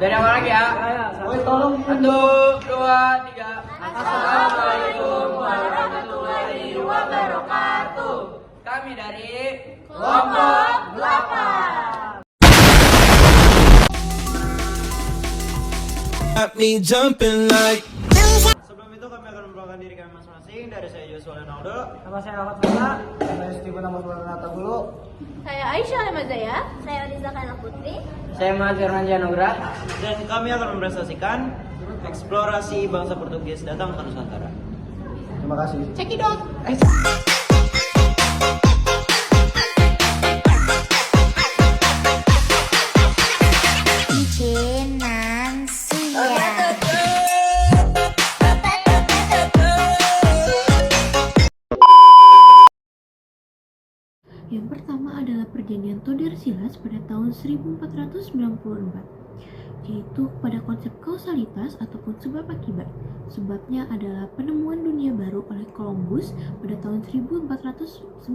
Dari awal lagi ya. Tolong. 1, 2, 3. Assalamualaikum warahmatullahi wabarakatuh. Kami dari Kelompok 8. Got me jumping like. Sebelum itu kami akan memperkenalkan diri kami masing-masing. Dari saya Joshua Leonardo. Nama saya Ahmad Fana. Saya Steven Amos Baranata Gulu. Saya Aisyah Lemazaya. Saya Riza Kana Putri. Saya Mahathir Nugrah. Dan kami akan mempresentasikan eksplorasi bangsa Portugis datang ke Nusantara. Terima kasih. Cekidot. Yang pertama adalah perjanjian Tordesillas pada tahun 1494, yaitu pada konsep kausalitas ataupun sebab akibat. Sebabnya adalah penemuan dunia baru oleh Columbus pada tahun 1492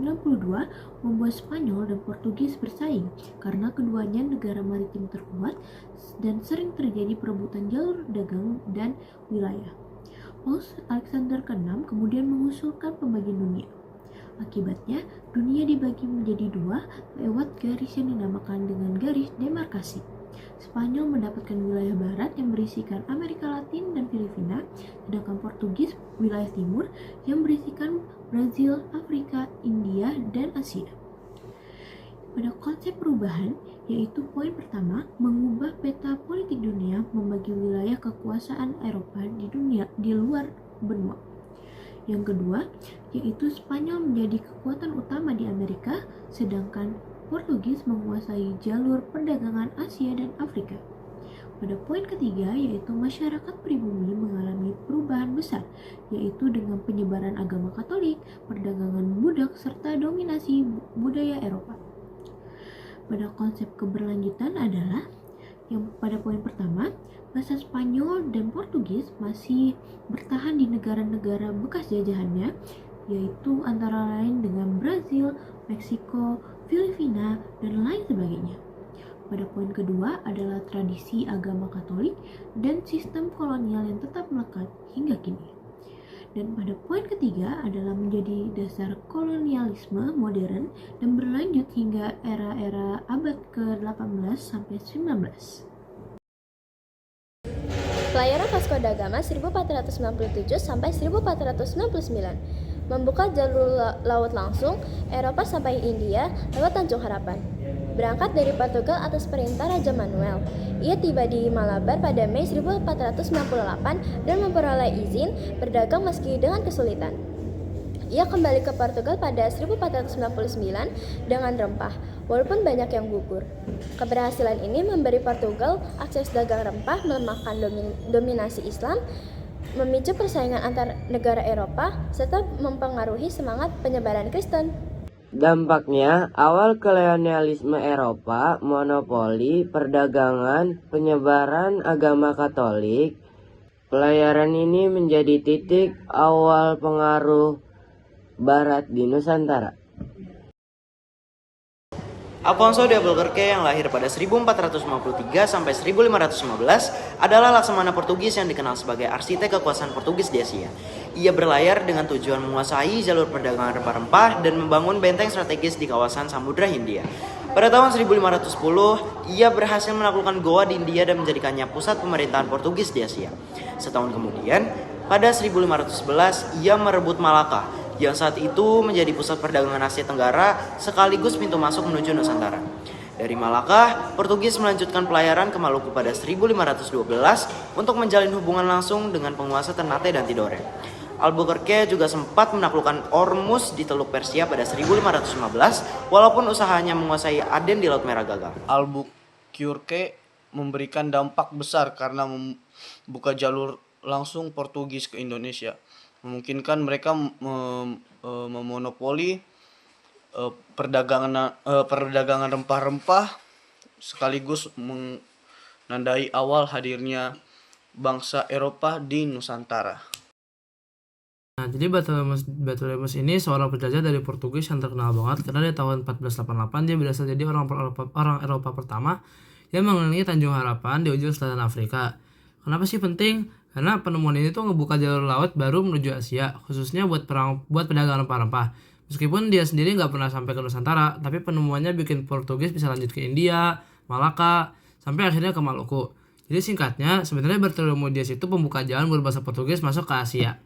membuat Spanyol dan Portugis bersaing karena keduanya negara maritim terkuat dan sering terjadi perebutan jalur dagang dan wilayah. Paus Alexander ke-6 kemudian mengusulkan pembagian dunia. Akibatnya, dunia dibagi menjadi dua lewat garis yang dinamakan dengan garis demarkasi. Spanyol mendapatkan wilayah barat yang berisikan Amerika Latin dan Filipina, sedangkan Portugis wilayah timur yang berisikan Brazil, Afrika, India, dan Asia. Pada konsep perubahan, yaitu poin pertama, mengubah peta politik dunia, membagi wilayah kekuasaan Eropa di luar benua. Yang kedua, yaitu Spanyol menjadi kekuatan utama di Amerika, sedangkan Portugis menguasai jalur perdagangan Asia dan Afrika. Pada poin ketiga, yaitu masyarakat pribumi mengalami perubahan besar, yaitu dengan penyebaran agama Katolik, perdagangan budak, serta dominasi budaya Eropa. Pada konsep keberlanjutan adalah yang pada poin pertama, bahasa Spanyol dan Portugis masih bertahan di negara-negara bekas jajahannya, yaitu antara lain dengan Brazil, Meksiko, Filipina, dan lain sebagainya. Pada poin kedua adalah tradisi agama Katolik dan sistem kolonial yang tetap melekat hingga kini. Dan pada poin ketiga adalah menjadi dasar kolonialisme modern dan berlanjut hingga era-era abad ke-18 sampai 19. Pelayaran Vasco da Gama 1497 sampai 1499 membuka jalur laut langsung Eropa sampai India lewat Tanjung Harapan. Berangkat dari Portugal atas perintah Raja Manuel, ia tiba di Malabar pada Mei 1498 dan memperoleh izin berdagang meski dengan kesulitan. Ia kembali ke Portugal pada 1499 dengan rempah, walaupun banyak yang gugur. Keberhasilan ini memberi Portugal akses dagang rempah, melemahkan dominasi Islam, memicu persaingan antar negara Eropa, serta mempengaruhi semangat penyebaran Kristen. Dampaknya, awal kolonialisme Eropa, monopoli, perdagangan, penyebaran agama Katolik. Pelayaran ini menjadi titik awal pengaruh Barat di Nusantara. Alfonso de Albuquerque yang lahir pada 1453 sampai 1515 adalah laksamana Portugis yang dikenal sebagai arsitek kekuasaan Portugis di Asia. Ia berlayar dengan tujuan menguasai jalur perdagangan rempah-rempah dan membangun benteng strategis di kawasan Samudra Hindia. Pada tahun 1510, ia berhasil menaklukkan Goa di India dan menjadikannya pusat pemerintahan Portugis di Asia. Setahun kemudian, pada 1511, ia merebut Malaka, yang saat itu menjadi pusat perdagangan Asia Tenggara sekaligus pintu masuk menuju Nusantara. Dari Malaka, Portugis melanjutkan pelayaran ke Maluku pada 1512 untuk menjalin hubungan langsung dengan penguasa Ternate dan Tidore. Albuquerque juga sempat menaklukkan Ormuz di Teluk Persia pada 1515, walaupun usahanya menguasai Aden di Laut Merah gagal. Albuquerque memberikan dampak besar karena membuka jalur langsung Portugis ke Indonesia, memungkinkan mereka memonopoli perdagangan rempah-rempah sekaligus menandai awal hadirnya bangsa Eropa di Nusantara. Nah, jadi Bartolomeu ini seorang penjajah dari Portugis yang terkenal banget karena di tahun 1488 dia berhasil jadi orang Eropa pertama yang mengelilingi Tanjung Harapan di ujung selatan Afrika. Kenapa sih penting? Karena penemuan ini tuh ngebuka jalur laut baru menuju Asia, khususnya buat perdagangan rempah-rempah. Meskipun dia sendiri nggak pernah sampai ke Nusantara, tapi penemuannya bikin Portugis bisa lanjut ke India, Malaka, sampai akhirnya ke Maluku. Jadi singkatnya, sebenarnya Bartolomeu Dias itu pembuka jalan berbahasa Portugis masuk ke Asia.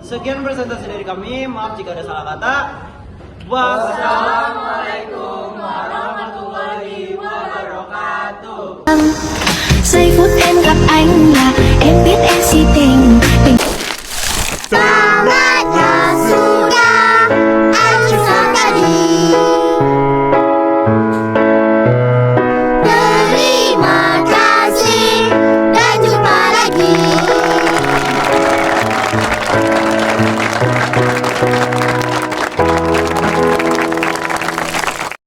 Sekian presentasi dari kami, maaf jika ada salah kata. Wassalamualaikum warahmatullahi wabarakatuh. Giây phút em gặp anh